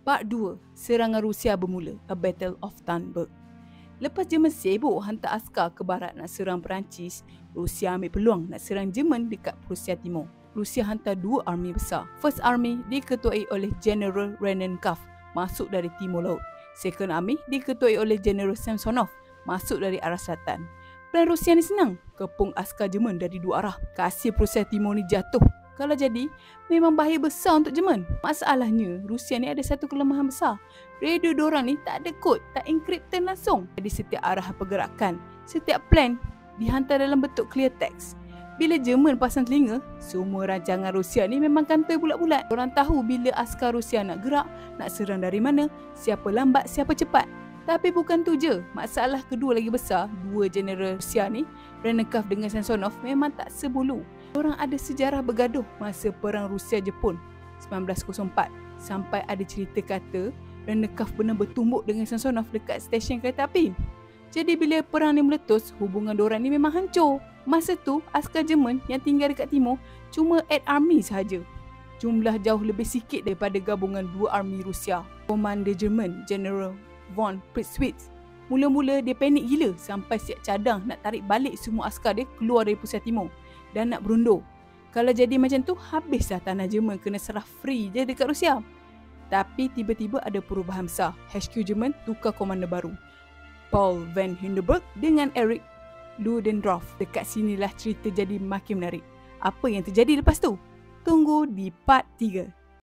Part 2, serangan Rusia bermula, A Battle of Tannenberg. Lepas Jerman sibuk hantar askar ke barat nak serang Perancis, Rusia ambil peluang nak serang Jerman dekat Prussia Timur. Rusia hantar 2 army besar. First Army diketuai oleh General Rennenkampf, masuk dari timur laut. Second Army diketuai oleh General Samsonov, masuk dari arah selatan. Plan Rusia ni senang, kepung askar Jerman dari 2 arah. Kasih Prussia Timur ni jatuh. Kalau jadi, memang bahaya besar untuk Jerman. Masalahnya, Rusia ni ada satu kelemahan besar. Radio diorang ni tak ada kod, tak encrypted langsung. Jadi setiap arah pergerakan, setiap plan dihantar dalam bentuk clear text. Bila Jerman pasang telinga, semua rancangan Rusia ni memang kantoi bulat-bulat. Orang tahu bila askar Rusia nak gerak, nak serang dari mana, siapa lambat, siapa cepat. Tapi bukan tu je, masalah kedua lagi besar, 2 general Rusia ni, Rennenkampf dengan Samsonov memang tak sebulu. Orang ada sejarah bergaduh masa perang Rusia-Jepun 1904. Sampai ada cerita kata Rennenkampf pernah bertumbuk dengan Samsonov dekat stesen kereta api. Jadi bila perang ni meletus, hubungan diorang ni memang hancur. Masa tu, askar Jerman yang tinggal dekat timur cuma 8 army sahaja. Jumlah jauh lebih sikit daripada gabungan 2 army Rusia. Komander Jerman, General von Prittwitz, mula-mula dia panik gila sampai siap cadang nak tarik balik semua askar dia keluar dari Prussia Timur dan nak berundur. Kalau jadi macam tu, habislah tanah Jerman kena serah free je dekat Rusia. Tapi tiba-tiba ada perubahan besar. HQ Jerman tukar komander baru, Paul von Hindenburg dengan Erich Ludendorff. Dekat sinilah cerita jadi makin menarik. Apa yang terjadi lepas tu? Tunggu di part 3.